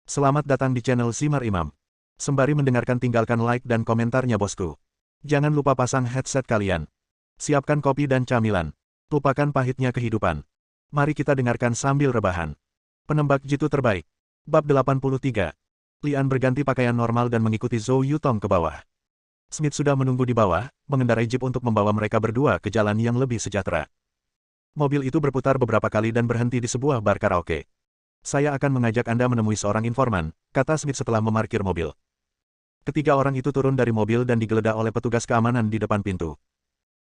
Selamat datang di channel Simar Imam. Sembari mendengarkan tinggalkan like dan komentarnya bosku. Jangan lupa pasang headset kalian. Siapkan kopi dan camilan. Lupakan pahitnya kehidupan. Mari kita dengarkan sambil rebahan. Penembak jitu terbaik. Bab 83. Lian berganti pakaian normal dan mengikuti Zhou Yutong ke bawah. Smith sudah menunggu di bawah, mengendarai jeep untuk membawa mereka berdua ke jalan yang lebih sejahtera. Mobil itu berputar beberapa kali dan berhenti di sebuah bar karaoke. Saya akan mengajak Anda menemui seorang informan, kata Smith setelah memarkir mobil. Ketiga orang itu turun dari mobil dan digeledah oleh petugas keamanan di depan pintu.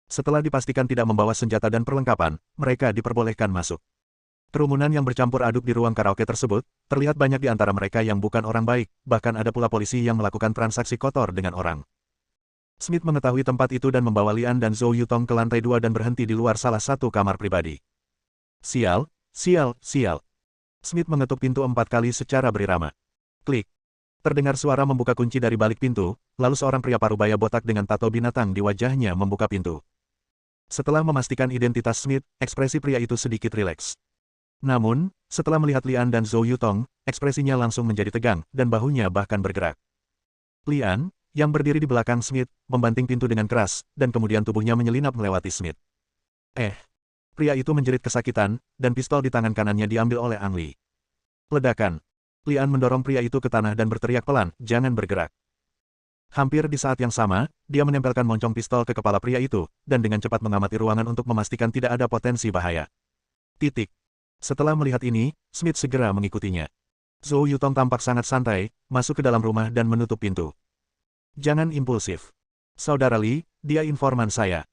Setelah dipastikan tidak membawa senjata dan perlengkapan, mereka diperbolehkan masuk. Kerumunan yang bercampur aduk di ruang karaoke tersebut, terlihat banyak di antara mereka yang bukan orang baik, bahkan ada pula polisi yang melakukan transaksi kotor dengan orang. Smith mengetahui tempat itu dan membawa Lian dan Zhou Yutong ke lantai 2 dan berhenti di luar salah satu kamar pribadi. Sial, sial, sial. Smith mengetuk pintu 4 kali secara berirama. Klik. Terdengar suara membuka kunci dari balik pintu, lalu seorang pria parubaya botak dengan tato binatang di wajahnya membuka pintu. Setelah memastikan identitas Smith, ekspresi pria itu sedikit rileks. Namun, setelah melihat Lian dan Zhou Yutong, ekspresinya langsung menjadi tegang, dan bahunya bahkan bergerak. Lian, yang berdiri di belakang Smith, membanting pintu dengan keras, dan kemudian tubuhnya menyelinap melewati Smith. Pria itu menjerit kesakitan, dan pistol di tangan kanannya diambil oleh Ang Li. Ledakan. Lian mendorong pria itu ke tanah dan berteriak pelan, jangan bergerak. Hampir di saat yang sama, dia menempelkan moncong pistol ke kepala pria itu, dan dengan cepat mengamati ruangan untuk memastikan tidak ada potensi bahaya. Setelah melihat ini, Smith segera mengikutinya. Zhou Yutong tampak sangat santai, masuk ke dalam rumah dan menutup pintu. Jangan impulsif. Saudara Li, dia informan saya.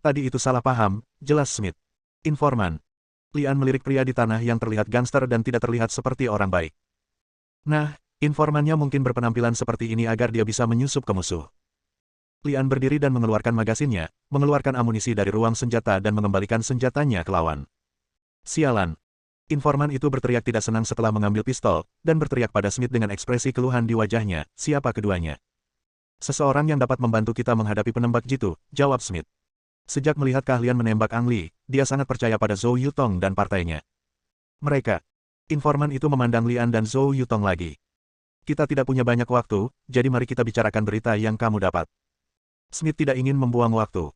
Tadi itu salah paham, jelas Smith. Informan. Lian melirik pria di tanah yang terlihat gangster dan tidak terlihat seperti orang baik. Nah, informannya mungkin berpenampilan seperti ini agar dia bisa menyusup ke musuh. Lian berdiri dan mengeluarkan magasinnya, mengeluarkan amunisi dari ruang senjata dan mengembalikan senjatanya ke lawan. Sialan. Informan itu berteriak tidak senang setelah mengambil pistol, dan berteriak pada Smith dengan ekspresi keluhan di wajahnya, siapa keduanya? Seseorang yang dapat membantu kita menghadapi penembak jitu, jawab Smith. Sejak melihat keahlian menembak Ang Li, dia sangat percaya pada Zhou Yutong dan partainya. Mereka. Informan itu memandang Lian dan Zhou Yutong lagi. Kita tidak punya banyak waktu, jadi mari kita bicarakan berita yang kamu dapat. Smith tidak ingin membuang waktu.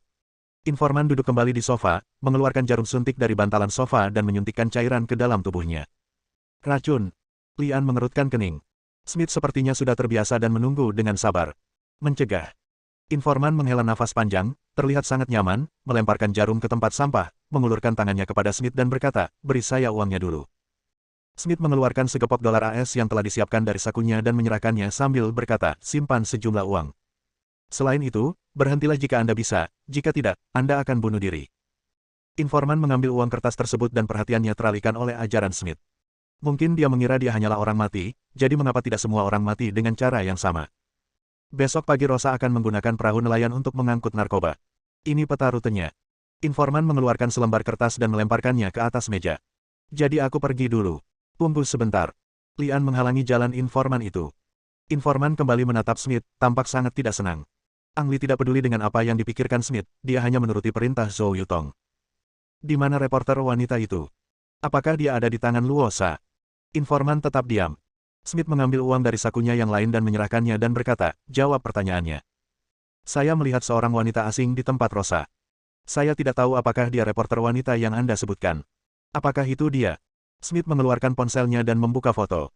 Informan duduk kembali di sofa, mengeluarkan jarum suntik dari bantalan sofa dan menyuntikkan cairan ke dalam tubuhnya. Racun. Lian mengerutkan kening. Smith sepertinya sudah terbiasa dan menunggu dengan sabar. Mencegah. Informan menghela nafas panjang, terlihat sangat nyaman, melemparkan jarum ke tempat sampah, mengulurkan tangannya kepada Smith dan berkata, beri saya uangnya dulu. Smith mengeluarkan segepok dolar AS yang telah disiapkan dari sakunya dan menyerahkannya sambil berkata, simpan sejumlah uang. Selain itu, berhentilah jika Anda bisa, jika tidak, Anda akan bunuh diri. Informan mengambil uang kertas tersebut dan perhatiannya teralihkan oleh ajaran Smith. Mungkin dia mengira dia hanyalah orang mati, jadi mengapa tidak semua orang mati dengan cara yang sama? Besok pagi Rosa akan menggunakan perahu nelayan untuk mengangkut narkoba. Ini peta rutenya. Informan mengeluarkan selembar kertas dan melemparkannya ke atas meja. Jadi aku pergi dulu. Tunggu sebentar. Lian menghalangi jalan informan itu. Informan kembali menatap Smith, tampak sangat tidak senang. Ang Li tidak peduli dengan apa yang dipikirkan Smith, dia hanya menuruti perintah Zhou Yutong. Di mana reporter wanita itu? Apakah dia ada di tangan Luosa? Informan tetap diam. Smith mengambil uang dari sakunya yang lain dan menyerahkannya dan berkata, jawab pertanyaannya. Saya melihat seorang wanita asing di tempat Rosa. Saya tidak tahu apakah dia reporter wanita yang Anda sebutkan. Apakah itu dia? Smith mengeluarkan ponselnya dan membuka foto.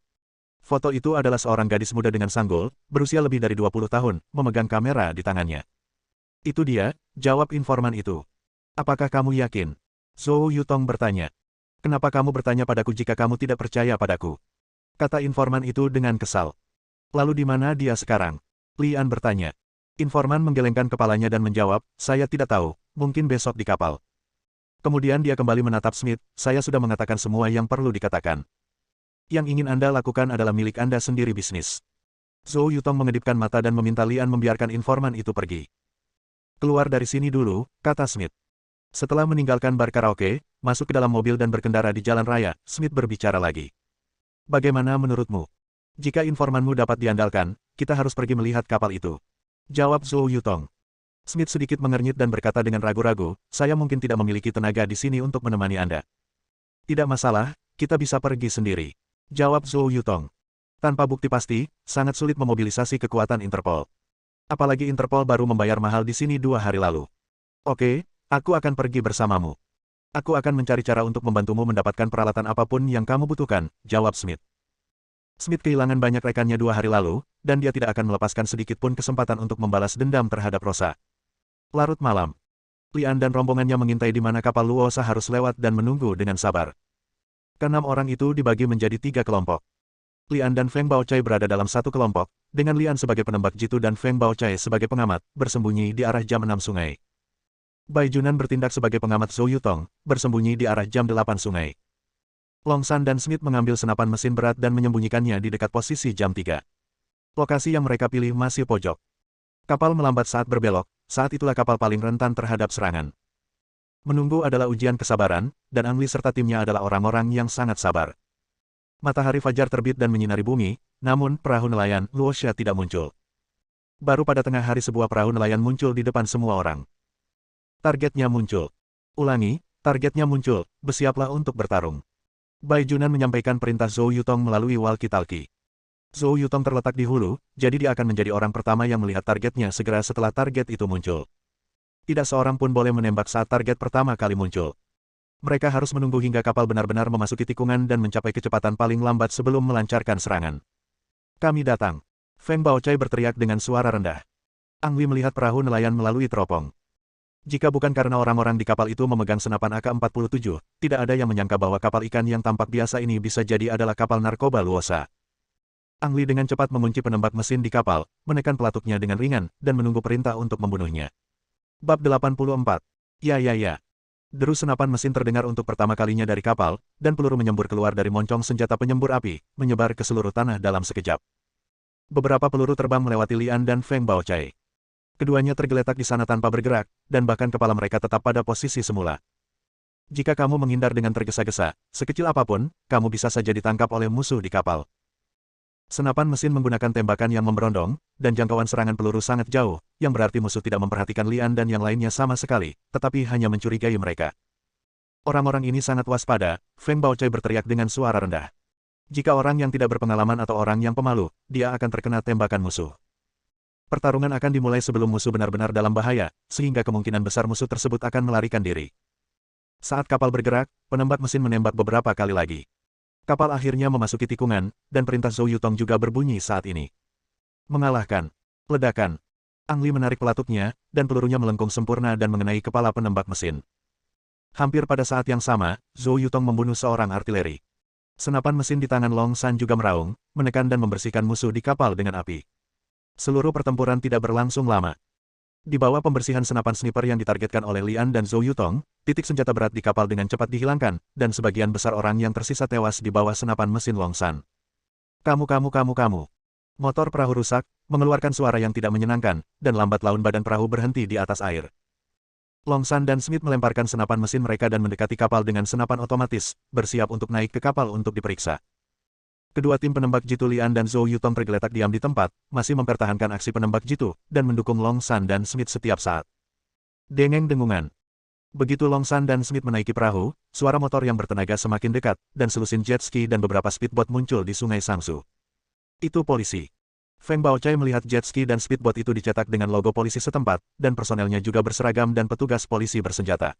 Foto itu adalah seorang gadis muda dengan sanggul, berusia lebih dari 20 tahun, memegang kamera di tangannya. Itu dia, jawab informan itu. Apakah kamu yakin? Zhou Yutong bertanya. Kenapa kamu bertanya padaku jika kamu tidak percaya padaku? Kata informan itu dengan kesal. Lalu di mana dia sekarang? Lian bertanya. Informan menggelengkan kepalanya dan menjawab, saya tidak tahu, mungkin besok di kapal. Kemudian dia kembali menatap Smith, saya sudah mengatakan semua yang perlu dikatakan. Yang ingin Anda lakukan adalah milik Anda sendiri bisnis. Zhou Yutong mengedipkan mata dan meminta Lian membiarkan informan itu pergi. Keluar dari sini dulu, kata Smith. Setelah meninggalkan bar karaoke, masuk ke dalam mobil dan berkendara di jalan raya, Smith berbicara lagi. Bagaimana menurutmu? Jika informanmu dapat diandalkan, kita harus pergi melihat kapal itu. Jawab Zhou Yutong. Smith sedikit mengernyit dan berkata dengan ragu-ragu, saya mungkin tidak memiliki tenaga di sini untuk menemani Anda. Tidak masalah, kita bisa pergi sendiri. Jawab Zhou Yutong. Tanpa bukti pasti, sangat sulit memobilisasi kekuatan Interpol. Apalagi Interpol baru membayar mahal di sini 2 hari lalu. Oke, aku akan pergi bersamamu. Aku akan mencari cara untuk membantumu mendapatkan peralatan apapun yang kamu butuhkan, jawab Smith. Smith kehilangan banyak rekannya 2 hari lalu, dan dia tidak akan melepaskan sedikit pun kesempatan untuk membalas dendam terhadap Rosa. Larut malam. Lian dan rombongannya mengintai di mana kapal Luosa harus lewat dan menunggu dengan sabar. Keenam orang itu dibagi menjadi 3 kelompok. Lian dan Feng Baochai berada dalam satu kelompok, dengan Lian sebagai penembak jitu dan Feng Baochai sebagai pengamat, bersembunyi di arah jam 6 sungai. Bai Junan bertindak sebagai pengamat Zhou Yutong, bersembunyi di arah jam 8 sungai. Long San dan Smith mengambil senapan mesin berat dan menyembunyikannya di dekat posisi jam 3. Lokasi yang mereka pilih masih pojok. Kapal melambat saat berbelok, saat itulah kapal paling rentan terhadap serangan. Menunggu adalah ujian kesabaran, dan Ang Li serta timnya adalah orang-orang yang sangat sabar. Matahari fajar terbit dan menyinari bumi, namun perahu nelayan Luosha tidak muncul. Baru pada tengah hari sebuah perahu nelayan muncul di depan semua orang. Targetnya muncul. Ulangi, targetnya muncul, bersiaplah untuk bertarung. Bai Junan menyampaikan perintah Zhou Yutong melalui walkie-talkie. Zhou Yutong terletak di hulu, jadi dia akan menjadi orang pertama yang melihat targetnya segera setelah target itu muncul. Tidak seorang pun boleh menembak saat target pertama kali muncul. Mereka harus menunggu hingga kapal benar-benar memasuki tikungan dan mencapai kecepatan paling lambat sebelum melancarkan serangan. Kami datang. Feng Baochai berteriak dengan suara rendah. Ang Li melihat perahu nelayan melalui teropong. Jika bukan karena orang-orang di kapal itu memegang senapan AK-47, tidak ada yang menyangka bahwa kapal ikan yang tampak biasa ini bisa jadi adalah kapal narkoba Luosa. Ang Li dengan cepat mengunci penembak mesin di kapal, menekan pelatuknya dengan ringan, dan menunggu perintah untuk membunuhnya. Bab 84. Ya. Deru senapan mesin terdengar untuk pertama kalinya dari kapal, dan peluru menyembur keluar dari moncong senjata penyembur api, menyebar ke seluruh tanah dalam sekejap. Beberapa peluru terbang melewati Lian dan Feng Baochai. Keduanya tergeletak di sana tanpa bergerak, dan bahkan kepala mereka tetap pada posisi semula. Jika kamu menghindar dengan tergesa-gesa, sekecil apapun, kamu bisa saja ditangkap oleh musuh di kapal. Senapan mesin menggunakan tembakan yang memberondong, dan jangkauan serangan peluru sangat jauh, yang berarti musuh tidak memperhatikan Lian dan yang lainnya sama sekali, tetapi hanya mencurigai mereka. Orang-orang ini sangat waspada, Feng Baochai berteriak dengan suara rendah. Jika orang yang tidak berpengalaman atau orang yang pemalu, dia akan terkena tembakan musuh. Pertarungan akan dimulai sebelum musuh benar-benar dalam bahaya, sehingga kemungkinan besar musuh tersebut akan melarikan diri. Saat kapal bergerak, penembak mesin menembak beberapa kali lagi. Kapal akhirnya memasuki tikungan, dan perintah Zhou Yutong juga berbunyi saat ini. Mengalahkan. Ledakan. Ang Li menarik pelatuknya, dan pelurunya melengkung sempurna dan mengenai kepala penembak mesin. Hampir pada saat yang sama, Zhou Yutong membunuh seorang artileri. Senapan mesin di tangan Long San juga meraung, menekan dan membersihkan musuh di kapal dengan api. Seluruh pertempuran tidak berlangsung lama. Di bawah pembersihan senapan sniper yang ditargetkan oleh Lian dan Zhou Yutong, titik senjata berat di kapal dengan cepat dihilangkan, dan sebagian besar orang yang tersisa tewas di bawah senapan mesin Long San. Kamu. Motor perahu rusak, mengeluarkan suara yang tidak menyenangkan, dan lambat laun badan perahu berhenti di atas air. Long San dan Smith melemparkan senapan mesin mereka dan mendekati kapal dengan senapan otomatis, bersiap untuk naik ke kapal untuk diperiksa. Kedua tim penembak jitu Lian dan Zhou Yutong tergeletak diam di tempat, masih mempertahankan aksi penembak jitu, dan mendukung Long San dan Smith setiap saat. Dengeng dengungan. Begitu Long San dan Smith menaiki perahu, suara motor yang bertenaga semakin dekat, dan selusin jet ski dan beberapa speedboat muncul di sungai Sangsu. Itu polisi. Feng Baochai melihat jet ski dan speedboat itu dicetak dengan logo polisi setempat, dan personelnya juga berseragam dan petugas polisi bersenjata.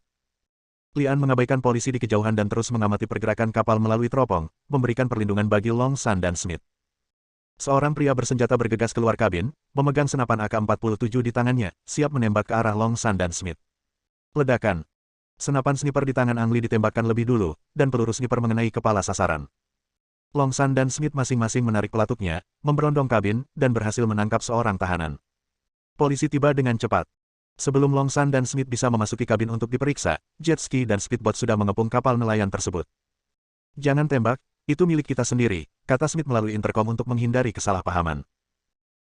Lian mengabaikan polisi di kejauhan dan terus mengamati pergerakan kapal melalui teropong, memberikan perlindungan bagi Long San dan Smith. Seorang pria bersenjata bergegas keluar kabin, memegang senapan AK-47 di tangannya, siap menembak ke arah Long San dan Smith. Ledakan. Senapan sniper di tangan Ang Li ditembakkan lebih dulu, dan peluru sniper mengenai kepala sasaran. Long San dan Smith masing-masing menarik pelatuknya, memberondong kabin, dan berhasil menangkap seorang tahanan. Polisi tiba dengan cepat. Sebelum Long San dan Smith bisa memasuki kabin untuk diperiksa, jet ski dan speedboat sudah mengepung kapal nelayan tersebut. Jangan tembak, itu milik kita sendiri, kata Smith melalui interkom untuk menghindari kesalahpahaman.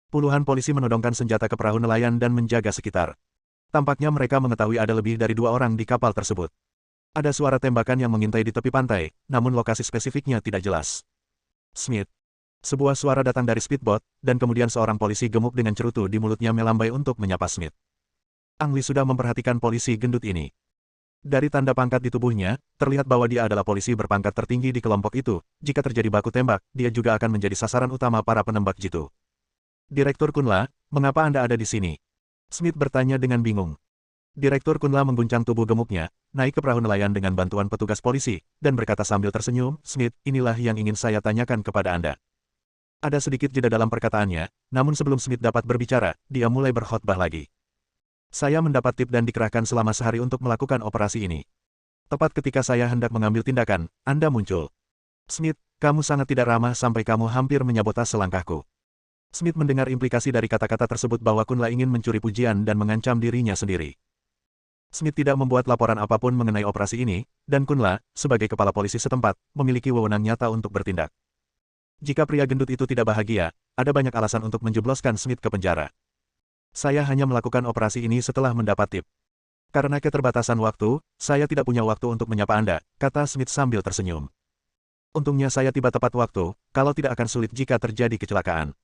Puluhan polisi menodongkan senjata ke perahu nelayan dan menjaga sekitar. Tampaknya mereka mengetahui ada lebih dari 2 orang di kapal tersebut. Ada suara tembakan yang mengintai di tepi pantai, namun lokasi spesifiknya tidak jelas. Smith. Sebuah suara datang dari speedboat, dan kemudian seorang polisi gemuk dengan cerutu di mulutnya melambai untuk menyapa Smith. Ang Li sudah memperhatikan polisi gendut ini. Dari tanda pangkat di tubuhnya, terlihat bahwa dia adalah polisi berpangkat tertinggi di kelompok itu. Jika terjadi baku tembak, dia juga akan menjadi sasaran utama para penembak jitu. Direktur Kunla, mengapa Anda ada di sini? Smith bertanya dengan bingung. Direktur Kunla mengguncang tubuh gemuknya, naik ke perahu nelayan dengan bantuan petugas polisi, dan berkata sambil tersenyum, Smith, inilah yang ingin saya tanyakan kepada Anda. Ada sedikit jeda dalam perkataannya, namun sebelum Smith dapat berbicara, dia mulai berkhotbah lagi. Saya mendapat tip dan dikerahkan selama sehari untuk melakukan operasi ini. Tepat ketika saya hendak mengambil tindakan, Anda muncul. Smith, kamu sangat tidak ramah sampai kamu hampir menyabotase langkahku. Smith mendengar implikasi dari kata-kata tersebut bahwa Kunla ingin mencuri pujian dan mengancam dirinya sendiri. Smith tidak membuat laporan apapun mengenai operasi ini, dan Kunla, sebagai kepala polisi setempat, memiliki wewenang nyata untuk bertindak. Jika pria gendut itu tidak bahagia, ada banyak alasan untuk menjebloskan Smith ke penjara. Saya hanya melakukan operasi ini setelah mendapat tip. Karena keterbatasan waktu, saya tidak punya waktu untuk menyapa Anda, kata Smith sambil tersenyum. Untungnya saya tiba tepat waktu, kalau tidak akan sulit jika terjadi kecelakaan.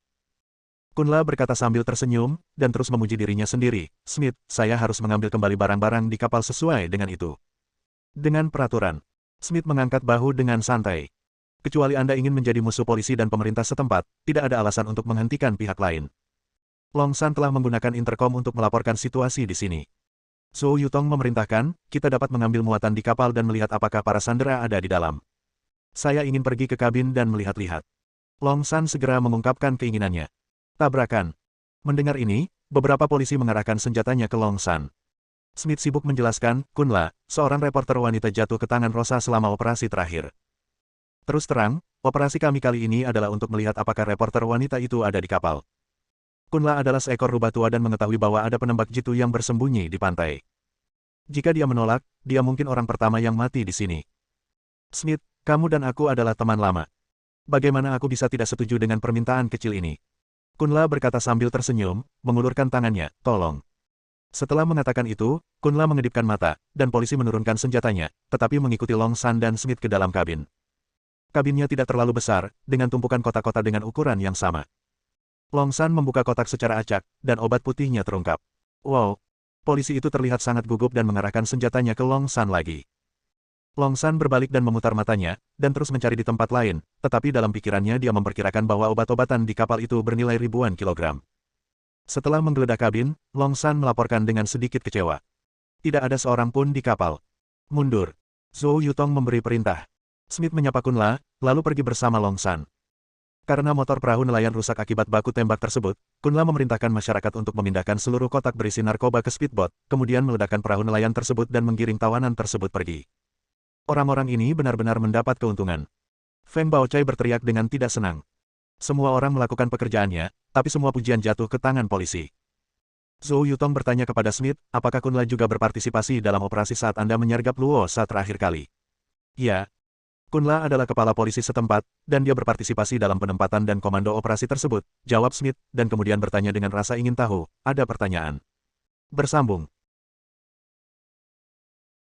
Kunla berkata sambil tersenyum, dan terus memuji dirinya sendiri, Smith, saya harus mengambil kembali barang-barang di kapal sesuai dengan itu. Dengan peraturan. Smith mengangkat bahu dengan santai. Kecuali Anda ingin menjadi musuh polisi dan pemerintah setempat, tidak ada alasan untuk menghentikan pihak lain. Long San telah menggunakan interkom untuk melaporkan situasi di sini. Zhou Yutong memerintahkan, kita dapat mengambil muatan di kapal dan melihat apakah para sandera ada di dalam. Saya ingin pergi ke kabin dan melihat-lihat. Long San segera mengungkapkan keinginannya. Tabrakan. Mendengar ini, beberapa polisi mengarahkan senjatanya ke Long San. Smith sibuk menjelaskan, Kunla, seorang reporter wanita jatuh ke tangan Rosa selama operasi terakhir. Terus terang, operasi kami kali ini adalah untuk melihat apakah reporter wanita itu ada di kapal. Kunla adalah seekor rubah tua dan mengetahui bahwa ada penembak jitu yang bersembunyi di pantai. Jika dia menolak, dia mungkin orang pertama yang mati di sini. Smith, kamu dan aku adalah teman lama. Bagaimana aku bisa tidak setuju dengan permintaan kecil ini? Kunla berkata sambil tersenyum, mengulurkan tangannya, tolong. Setelah mengatakan itu, Kunla mengedipkan mata, dan polisi menurunkan senjatanya, tetapi mengikuti Long San dan Smith ke dalam kabin. Kabinnya tidak terlalu besar, dengan tumpukan kotak-kotak dengan ukuran yang sama. Long San membuka kotak secara acak, dan obat putihnya terungkap. Wow! Polisi itu terlihat sangat gugup dan mengarahkan senjatanya ke Long San lagi. Long San berbalik dan memutar matanya, dan terus mencari di tempat lain, tetapi dalam pikirannya dia memperkirakan bahwa obat-obatan di kapal itu bernilai ribuan kilogram. Setelah menggeledah kabin, Long San melaporkan dengan sedikit kecewa. Tidak ada seorang pun di kapal. Mundur. Zhou Yutong memberi perintah. Smith menyapa Kunla, lalu pergi bersama Long San. Karena motor perahu nelayan rusak akibat baku tembak tersebut, Kunla memerintahkan masyarakat untuk memindahkan seluruh kotak berisi narkoba ke speedboat, kemudian meledakkan perahu nelayan tersebut dan menggiring tawanan tersebut pergi. Orang-orang ini benar-benar mendapat keuntungan. Feng Baochai berteriak dengan tidak senang. Semua orang melakukan pekerjaannya, tapi semua pujian jatuh ke tangan polisi. Zhou Yutong bertanya kepada Smith, apakah Kunla juga berpartisipasi dalam operasi saat Anda menyergap Luo saat terakhir kali? Ya. Kunla adalah kepala polisi setempat, dan dia berpartisipasi dalam penempatan dan komando operasi tersebut, jawab Smith, dan kemudian bertanya dengan rasa ingin tahu, ada pertanyaan. Bersambung.